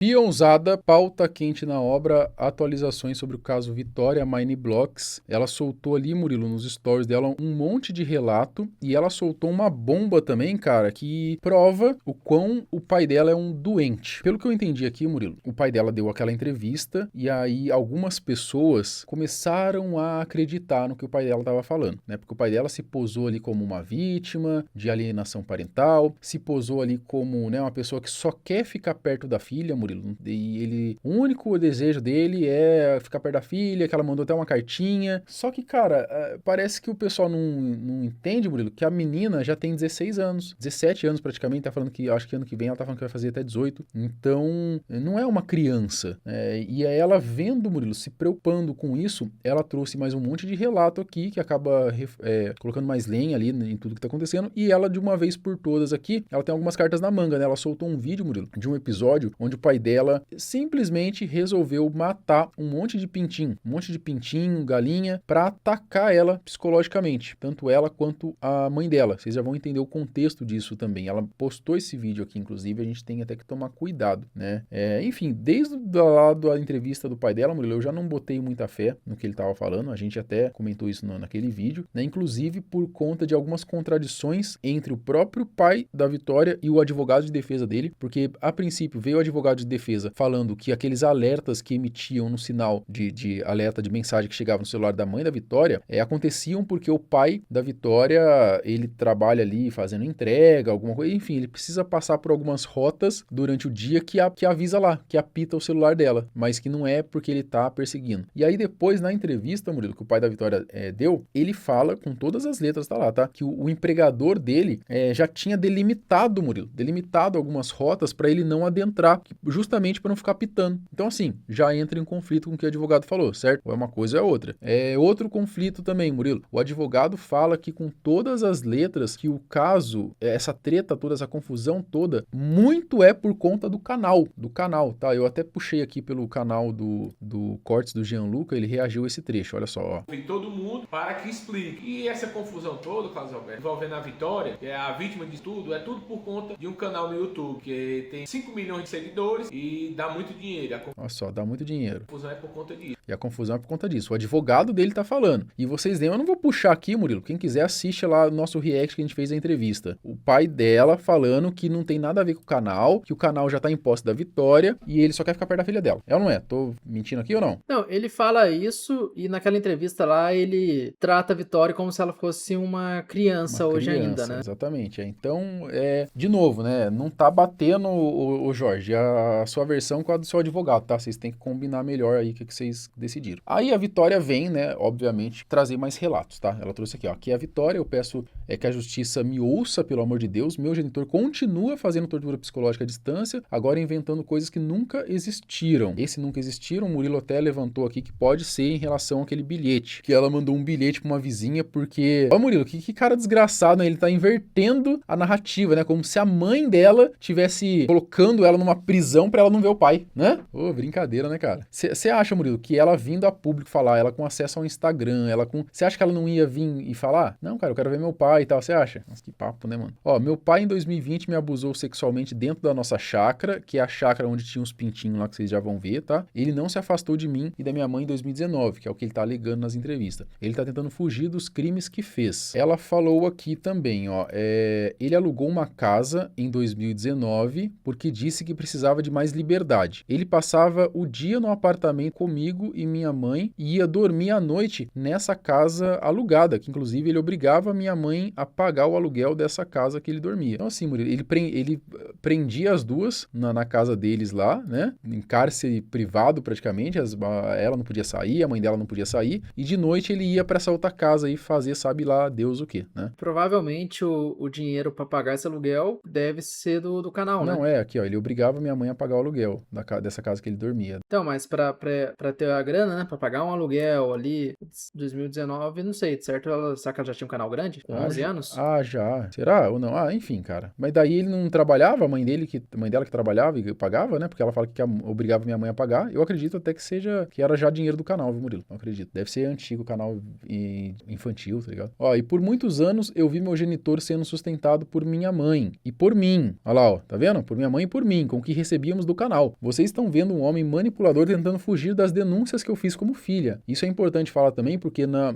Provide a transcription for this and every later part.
Pionzada, pauta quente na obra, atualizações sobre o caso Vitória Mineblocks. Ela soltou ali, Murilo, nos stories dela um monte de relato e ela soltou uma bomba também, cara, que prova o quão o pai dela é um doente. Pelo que eu entendi aqui, Murilo, o pai dela deu aquela entrevista e aí algumas pessoas começaram a acreditar no que o pai dela estava falando, né? Porque o pai dela se posou ali como uma vítima de alienação parental, se posou ali como, né, uma pessoa que só quer ficar perto da filha, Murilo. E o único desejo dele é ficar perto da filha, que ela mandou até uma cartinha. Só que, cara, parece que o pessoal não entende, Murilo, que a menina já tem 16 anos, 17 anos praticamente, tá falando que, acho que ano que vem ela tá falando que vai fazer até 18. Então, não é uma criança. E aí ela vendo, Murilo, se preocupando com isso, ela trouxe mais um monte de relato aqui, que acaba colocando mais lenha ali em tudo que tá acontecendo. E ela, de uma vez por todas aqui, ela tem algumas cartas na manga, né? Ela soltou um vídeo, Murilo, de um episódio onde o pai dela simplesmente resolveu matar um monte de pintinho, galinha, pra atacar ela psicologicamente, tanto ela quanto a mãe dela. Vocês já vão entender o contexto disso também. Ela postou esse vídeo aqui, inclusive, a gente tem até que tomar cuidado, né? Enfim, desde lá da entrevista do pai dela, Murilo, eu já não botei muita fé no que ele tava falando, a gente até comentou isso naquele vídeo, né? Inclusive por conta de algumas contradições entre o próprio pai da Vitória e o advogado de defesa dele, porque a princípio veio o advogado de defesa falando que aqueles alertas que emitiam no sinal de alerta de mensagem que chegava no celular da mãe da Vitória aconteciam porque o pai da Vitória, ele trabalha ali fazendo entrega, alguma coisa, enfim, ele precisa passar por algumas rotas durante o dia que avisa lá, que apita o celular dela, mas que não é porque ele tá perseguindo. E aí depois, na entrevista, Murilo, que o pai da Vitória deu, ele fala com todas as letras, tá lá, tá? Que o empregador dele já tinha delimitado, Murilo, algumas rotas para ele não adentrar, justamente para não ficar pitando. Então, assim, já entra em conflito com o que o advogado falou, certo? Ou é uma coisa ou é outra. Outro conflito também, Murilo. O advogado fala que com todas as letras que o caso, essa treta toda, essa confusão toda, muito é por conta do canal, tá? Eu até puxei aqui pelo canal do Cortes do Gianluca, ele reagiu a esse trecho, olha só, ó. Vem todo mundo para que explique. E essa confusão toda, Carlos Alberto, envolvendo a Vitória, que é a vítima de tudo, é tudo por conta de um canal no YouTube que tem 5 milhões de seguidores e dá muito dinheiro. Olha só, dá muito dinheiro. A confusão é por conta disso. E a confusão é por conta disso. O advogado dele tá falando. E vocês lembram, eu não vou puxar aqui, Murilo. Quem quiser assiste lá o nosso react que a gente fez da entrevista. O pai dela falando que não tem nada a ver com o canal, que o canal já tá em posse da Vitória e ele só quer ficar perto da filha dela. É ou não é? Tô mentindo aqui ou não? Não, ele fala isso e naquela entrevista lá ele trata a Vitória como se ela fosse uma criança hoje ainda, né? Exatamente. Então, de novo, né? Não tá batendo o Jorge, a sua versão com a do seu advogado, tá? Vocês têm que combinar melhor aí o que vocês decidiram. Aí a Vitória vem, né, obviamente, trazer mais relatos, tá? Ela trouxe aqui, ó. Aqui é a Vitória, eu peço que a justiça me ouça, pelo amor de Deus. Meu genitor continua fazendo tortura psicológica à distância, agora inventando coisas que nunca existiram. Esse nunca existiram, o Murilo até levantou aqui que pode ser em relação àquele bilhete, que ela mandou um bilhete pra uma vizinha porque... Ó, Murilo, que cara desgraçado, né? Ele tá invertendo a narrativa, né? Como se a mãe dela tivesse colocando ela numa prisão pra ela não ver o pai, né? Ô, brincadeira, né, cara? Você acha, Murilo, que ela vindo a público falar, ela com acesso ao Instagram, você acha que ela não ia vir e falar? Não, cara, eu quero ver meu pai e tal, você acha? Nossa, que papo, né, mano? Ó, meu pai em 2020 me abusou sexualmente dentro da nossa chácara, que é a chácara onde tinha uns pintinhos lá que vocês já vão ver, tá? Ele não se afastou de mim e da minha mãe em 2019, que é o que ele tá alegando nas entrevistas. Ele tá tentando fugir dos crimes que fez. Ela falou aqui também, ó, ele alugou uma casa em 2019 porque disse que precisava de mais liberdade. Ele passava o dia no apartamento comigo e minha mãe e ia dormir à noite nessa casa alugada, que inclusive ele obrigava minha mãe a pagar o aluguel dessa casa que ele dormia. Então assim, Murilo, ele prendia as duas na casa deles lá, né, em cárcere privado praticamente, ela não podia sair, a mãe dela não podia sair, e de noite ele ia para essa outra casa aí fazer sabe lá Deus o que, né? Provavelmente o dinheiro para pagar esse aluguel deve ser do canal, né? Não, aqui ó, ele obrigava minha mãe a pagar o aluguel dessa casa que ele dormia. Então, mas pra ter a grana, né, pra pagar um aluguel ali, 2019, não sei, certo? Será que ela já tinha um canal grande? Com 11 anos? Já. Será ou não? Enfim, cara. Mas daí ele não trabalhava, a mãe dela que trabalhava e pagava, né? Porque ela fala que obrigava minha mãe a pagar. Eu acredito até que era já dinheiro do canal, viu, Murilo? Não acredito. Deve ser antigo, canal infantil, tá ligado? Ó, e por muitos anos eu vi meu genitor sendo sustentado por minha mãe e por mim. Olha lá, ó, tá vendo? Por minha mãe e por mim, com o que recebia víamos do canal. Vocês estão vendo um homem manipulador tentando fugir das denúncias que eu fiz como filha. Isso é importante falar também porque na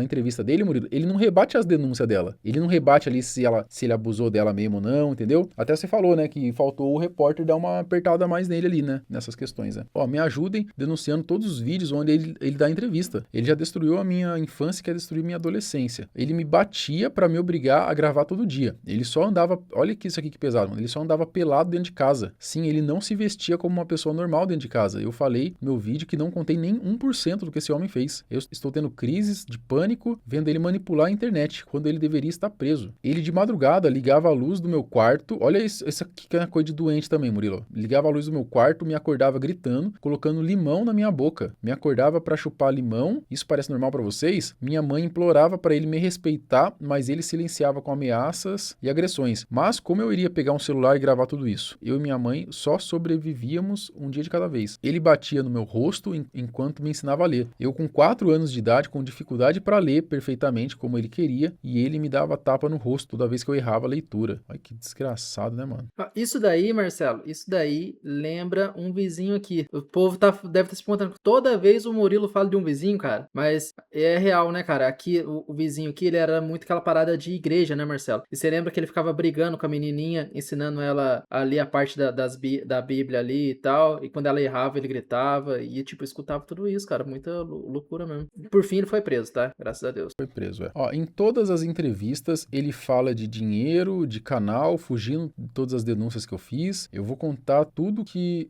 entrevista dele, Murilo, ele não rebate as denúncias dela. Ele não rebate ali se ele abusou dela mesmo ou não, entendeu? Até você falou, né, que faltou o repórter dar uma apertada mais nele ali, né, nessas questões, né. Ó, me ajudem denunciando todos os vídeos onde ele dá entrevista. Ele já destruiu a minha infância e quer destruir minha adolescência. Ele me batia pra me obrigar a gravar todo dia. Ele só andava, olha que isso aqui que pesado, mano. Ele só andava pelado dentro de casa. Sim, ele não se vestia como uma pessoa normal dentro de casa. Eu falei no meu vídeo que não contei nem 1% do que esse homem fez. Eu estou tendo crises de pânico vendo ele manipular a internet, quando ele deveria estar preso. Ele de madrugada ligava a luz do meu quarto. Olha isso aqui que é uma coisa de doente também, Murilo. Ligava a luz do meu quarto, me acordava gritando, colocando limão na minha boca. Me acordava pra chupar limão. Isso parece normal pra vocês? Minha mãe implorava pra ele me respeitar, mas ele silenciava com ameaças e agressões. Mas como eu iria pegar um celular e gravar tudo isso? Eu e minha mãe só sobrevivíamos um dia de cada vez. Ele batia no meu rosto enquanto me ensinava a ler. Eu com 4 anos de idade, com dificuldade para ler perfeitamente como ele queria, e ele me dava tapa no rosto toda vez que eu errava a leitura. Ai, que desgraçado, né, mano? Isso daí, Marcelo, isso daí lembra um vizinho aqui. O povo deve estar se perguntando, toda vez o Murilo fala de um vizinho, cara, mas é real, né, cara? Aqui, o vizinho aqui, ele era muito aquela parada de igreja, né, Marcelo? E você lembra que ele ficava brigando com a menininha, ensinando ela a ler a parte da Bíblia ali e tal, e quando ela errava, ele gritava, e tipo, escutava tudo isso, cara, muita loucura mesmo. Por fim, ele foi preso, tá? Graças a Deus. Foi preso, é. Ó, em todas as entrevistas, ele fala de dinheiro, de canal, fugindo de todas as denúncias que eu fiz. Eu vou contar tudo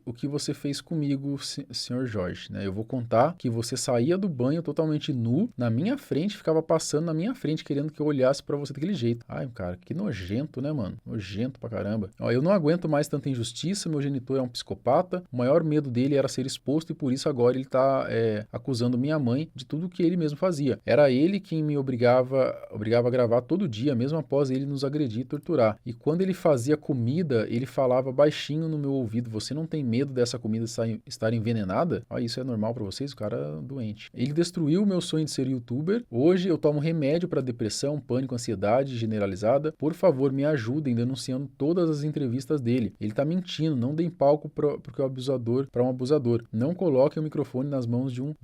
o que você fez comigo, senhor Jorge, né? Eu vou contar que você saía do banho totalmente nu, na minha frente, ficava passando na minha frente, querendo que eu olhasse pra você daquele jeito. Ai, cara, que nojento, né, mano? Nojento pra caramba. Ó, eu não aguento mais tanta injustiça, meu genitor é um psicopata, o maior medo dele era ser exposto e por isso agora ele tá acusando minha mãe de tudo que ele mesmo fazia. Era ele quem me obrigava a gravar todo dia, mesmo após ele nos agredir e torturar. E quando ele fazia comida, ele falava baixinho no meu ouvido: você não tem medo dessa comida estar envenenada? Ah, isso é normal pra vocês? O cara é doente. Ele destruiu o meu sonho de ser youtuber. Hoje eu tomo remédio pra depressão, pânico, ansiedade generalizada. Por favor, me ajudem denunciando todas as entrevistas dele. Ele tá mentindo, não deem palco porque para um abusador. Não coloquem o microfone nas mãos de um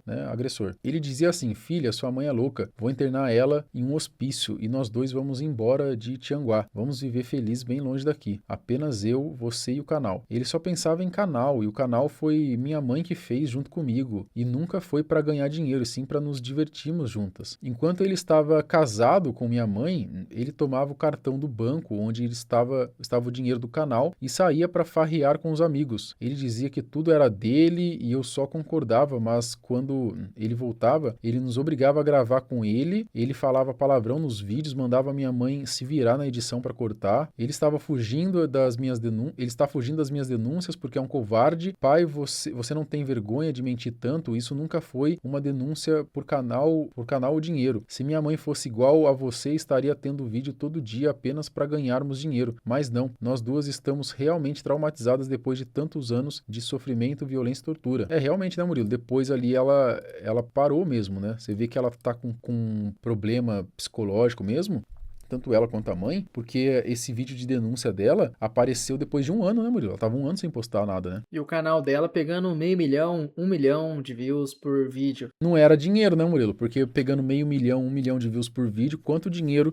né, agressor. Ele dizia assim: filha, sua mãe é louca, vou internar ela em um hospício e nós dois vamos embora de Tianguá. Vamos viver felizes bem longe daqui. Apenas eu, você e o canal. Ele só pensava em canal e o canal foi minha mãe que fez junto comigo e nunca foi para ganhar dinheiro, e sim para nos divertirmos juntas. Enquanto ele estava casado com minha mãe, ele tomava o cartão do banco onde estava o dinheiro do canal e saía para farrear com os amigos. Ele dizia que tudo era dele e eu só concordava, mas quando ele voltava, ele nos obrigava a gravar com ele, ele falava palavrão nos vídeos, mandava minha mãe se virar na edição para cortar. Ele estava fugindo das minhas denúncias porque é um covarde. Pai, você não tem vergonha de mentir tanto? Isso nunca foi uma denúncia por canal ou dinheiro. Se minha mãe fosse igual a você, estaria tendo vídeo todo dia apenas para ganharmos dinheiro. Mas não, nós duas estamos realmente traumatizadas depois de tantos anos de sofrimento, violência e tortura. É realmente, né, Murilo? Depois ali ela parou mesmo, né? Você vê que ela tá com um problema psicológico mesmo. Tanto ela quanto a mãe, porque esse vídeo de denúncia dela apareceu depois de 1 ano, né, Murilo? Ela tava 1 ano sem postar nada, né? E o canal dela pegando 500 mil, 1 milhão de views por vídeo. Não era dinheiro, né, Murilo? Porque pegando 500 mil, 1 milhão de views por vídeo, quanto dinheiro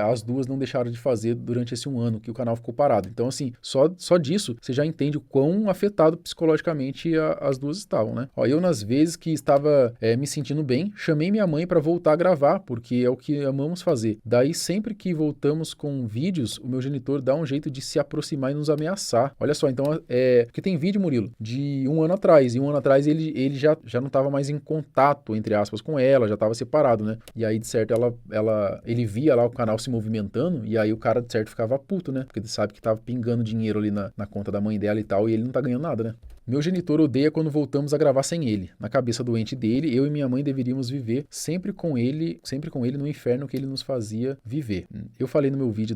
as duas não deixaram de fazer durante esse 1 ano que o canal ficou parado. Então, assim, só disso você já entende o quão afetado psicologicamente as duas estavam, né? Ó, eu, nas vezes que estava me sentindo bem, chamei minha mãe para voltar a gravar, porque é o que amamos fazer. Daí, sempre que voltamos com vídeos, o meu genitor dá um jeito de se aproximar e nos ameaçar. Olha só, então, porque tem vídeo, Murilo, de 1 ano atrás, e 1 ano atrás ele já não estava mais em contato, entre aspas, com ela, já estava separado, né? E aí, de certo, ele via lá o canal se movimentando, e aí o cara, de certo, ficava puto, né? Porque ele sabe que tava pingando dinheiro ali na conta da mãe dela e tal, e ele não tá ganhando nada, né? Meu genitor odeia quando voltamos a gravar sem ele. Na cabeça doente dele, eu e minha mãe deveríamos viver sempre com ele no inferno que ele nos fazia viver. Eu falei no meu vídeo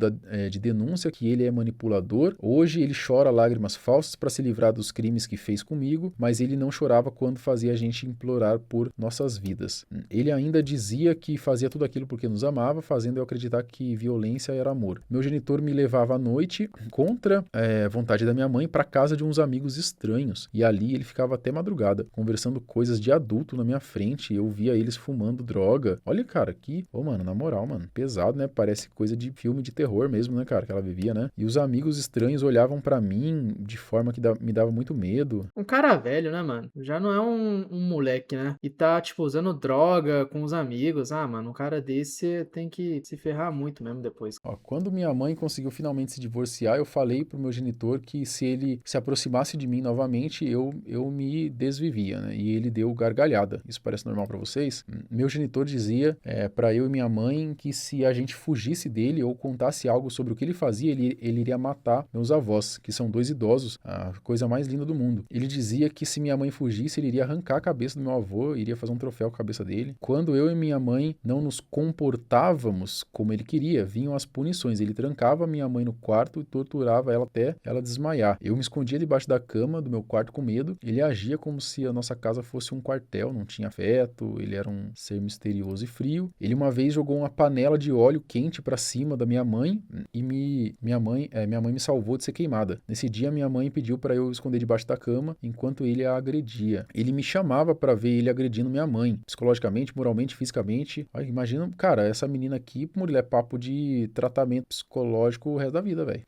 de denúncia que ele é manipulador. Hoje ele chora lágrimas falsas para se livrar dos crimes que fez comigo, mas ele não chorava quando fazia a gente implorar por nossas vidas. Ele ainda dizia que fazia tudo aquilo porque nos amava, fazendo eu acreditar que violência era amor. Meu genitor me levava à noite, contra vontade da minha mãe, para casa de uns amigos estranhos. E ali ele ficava até madrugada, conversando coisas de adulto na minha frente. Eu via eles fumando droga. Olha, cara, que... Ô, mano, na moral, mano, pesado, né? Parece coisa de filme de terror mesmo, né, cara? Que ela vivia, né? E os amigos estranhos olhavam pra mim de forma que me dava muito medo. Um cara velho, né, mano? Já não é um moleque, né? E tá, tipo, usando droga com os amigos. Ah, mano, um cara desse tem que se ferrar muito mesmo depois. Ó, quando minha mãe conseguiu finalmente se divorciar, eu falei pro meu genitor que se ele se aproximasse de mim novamente, eu me desvivia, né? E ele deu gargalhada. Isso parece normal pra vocês? Meu genitor dizia pra eu e minha mãe que se a gente fugisse dele ou contasse algo sobre o que ele fazia, ele iria matar meus avós, que são 2 idosos, a coisa mais linda do mundo. Ele dizia que se minha mãe fugisse, ele iria arrancar a cabeça do meu avô, iria fazer um troféu com a cabeça dele. Quando eu e minha mãe não nos comportávamos como ele queria, vinham as punições. Ele trancava minha mãe no quarto e torturava ela até ela desmaiar. Eu me escondia debaixo da cama do meu quarto com medo. Ele agia como se a nossa casa fosse um quartel, não tinha afeto, ele era um ser misterioso e frio. Ele uma vez jogou uma panela de óleo quente pra cima da minha mãe e minha mãe me salvou de ser queimada. Nesse dia minha mãe pediu para eu esconder debaixo da cama enquanto ele a agredia. Ele me chamava para ver ele agredindo minha mãe, psicologicamente, moralmente, fisicamente. Ai, imagina, cara, essa menina aqui, mulher, é papo de tratamento psicológico o resto da vida, velho.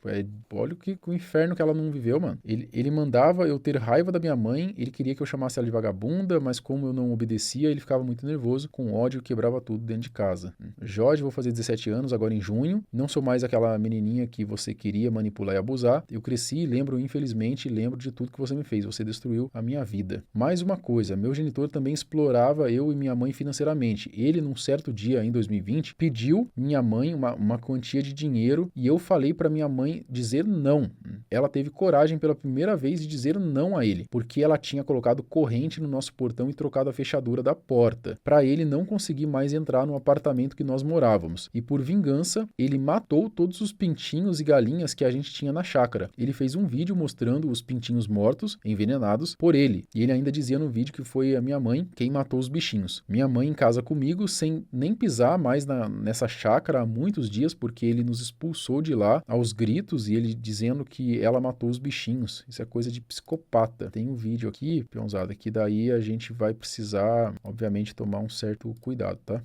Olha o inferno que ela não viveu, mano. Ele mandava eu ter raiva da minha mãe, ele queria que eu chamasse ela de vagabunda, mas como eu não obedecia, ele ficava muito nervoso, com ódio, quebrava tudo dentro de casa. Jorge, vou fazer 17 anos agora em junho, não sou mais aquela menininha que você queria manipular e abusar. Eu cresci e lembro, infelizmente, de tudo que você me fez. Você destruiu a minha vida. Mais uma coisa, meu genitor também explorava eu e minha mãe financeiramente. Ele, num certo dia, em 2020, pediu minha mãe uma quantia de dinheiro e eu falei para minha mãe dizer não. Ela teve coragem pela primeira vez de dizer não a ele, porque ela tinha colocado corrente no nosso portão e trocado a fechadura da porta, para ele não conseguir mais entrar no apartamento que nós morávamos. E por vingança, ele matou todos os pintinhos e galinhas que a gente tinha na chácara. Ele fez um vídeo mostrando os pintinhos mortos, envenenados, por ele. E ele ainda dizia no vídeo que foi a minha mãe quem matou os bichinhos. Minha mãe em casa comigo, sem nem pisar mais nessa chácara há muitos dias, porque ele nos expulsou de lá aos gritos e ele dizendo que ela matou os bichinhos. Isso é coisa de psicopata. Tem um vídeo aqui, peãozada, que daí a gente vai precisar, obviamente, tomar um certo cuidado, tá?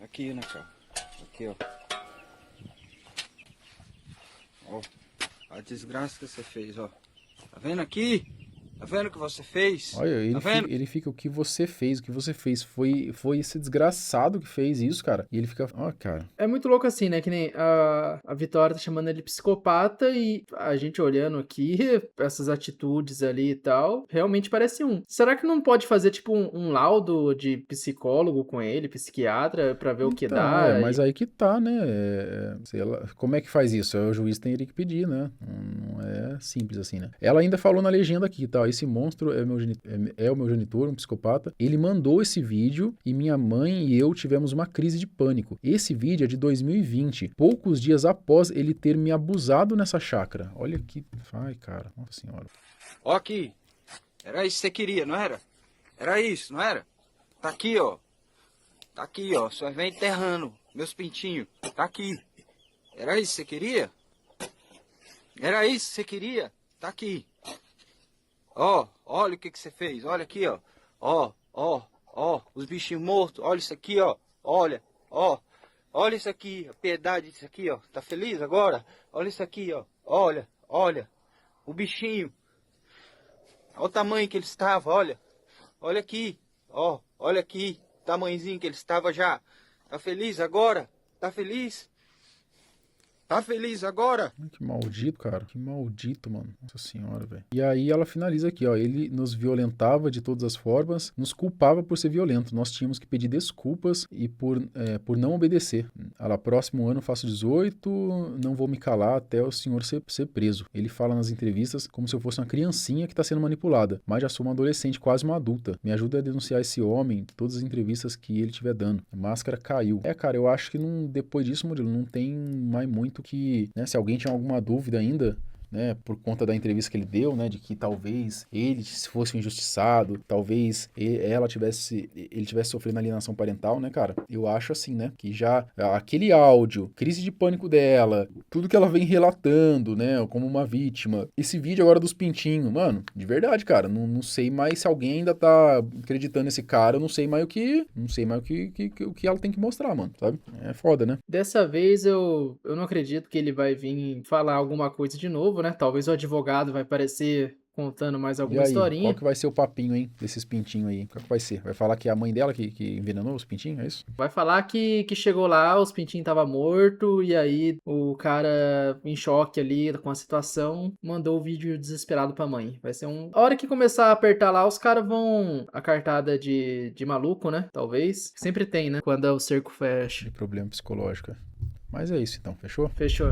Aqui, né, cara? Aqui, ó. Ó, a desgraça que você fez, ó. Tá vendo aqui? Tá vendo o que você fez? Olha, ele fica o que você fez, foi esse desgraçado que fez isso, cara. E ele fica, ó, cara. É muito louco assim, né? Que nem a Vitória tá chamando ele de psicopata e a gente olhando aqui, essas atitudes ali e tal, realmente parece um. Será que não pode fazer, tipo, um laudo de psicólogo com ele, psiquiatra, pra ver o que dá? Mas aí que tá, né? Sei lá, como é que faz isso? O juiz tem que pedir, né? Não é simples assim, né? Ela ainda falou na legenda aqui, tá? Esse monstro é o meu genitor, um psicopata. Ele mandou esse vídeo e minha mãe e eu tivemos uma crise de pânico. Esse vídeo é de 2020, poucos dias após ele ter me abusado nessa chácara. Olha que... Ai, cara, nossa senhora. Ó aqui. Era isso que você queria, não era? Era isso, não era? Tá aqui, ó. Tá aqui, ó. Só vem enterrando meus pintinhos. Tá aqui. Era isso que você queria? Era isso que você queria? Tá aqui. Ó, olha o que você fez. Olha aqui, ó. Ó, os bichinhos mortos. Olha isso aqui, ó. Olha, ó. Olha isso aqui, a piedade disso aqui, ó. Tá feliz agora? Olha isso aqui, ó. Olha. O bichinho. Olha o tamanho que ele estava, olha. Olha aqui, ó. Olha aqui, o tamanhozinho que ele estava já. Tá feliz agora? Tá feliz? Tá feliz agora? Ai, que maldito, cara. Que maldito, mano. Nossa senhora, velho. E aí ela finaliza aqui, ó. Ele nos violentava de todas as formas, nos culpava por ser violento. Nós tínhamos que pedir desculpas e por não obedecer. Ela, próximo ano faço 18, não vou me calar até o senhor ser preso. Ele fala nas entrevistas como se eu fosse uma criancinha que tá sendo manipulada, mas já sou uma adolescente, quase uma adulta. Me ajuda a denunciar esse homem, todas as entrevistas que ele estiver dando. A máscara caiu. Cara, eu acho que depois disso, Murilo, não tem mais muito que, né, se alguém tinha alguma dúvida ainda, né, por conta da entrevista que ele deu, né, de que talvez ele fosse um injustiçado, talvez ele tivesse sofrendo alienação parental, né, cara? Eu acho assim, né, que já aquele áudio, crise de pânico dela, tudo que ela vem relatando, né, como uma vítima, esse vídeo agora dos pintinhos, mano, de verdade, cara, não sei mais se alguém ainda tá acreditando nesse cara, eu não sei mais o que ela tem que mostrar, mano, sabe? É foda, né? Dessa vez eu não acredito que ele vai vir falar alguma coisa de novo, né? Talvez o advogado vai aparecer contando mais E alguma aí, qual historinha. que vai ser o papinho, hein, desses pintinhos aí? Qual que vai ser? Vai falar que é a mãe dela que envenenou os pintinhos, é isso? Vai falar que chegou lá, os pintinhos estavam mortos, e aí o cara, em choque ali com a situação, mandou o vídeo desesperado pra mãe. Vai ser A hora que começar a apertar lá, os caras vão... A cartada de maluco, né? Talvez. Sempre tem, né? Quando o cerco fecha. De problema psicológico. Mas é isso então, fechou? Fechou.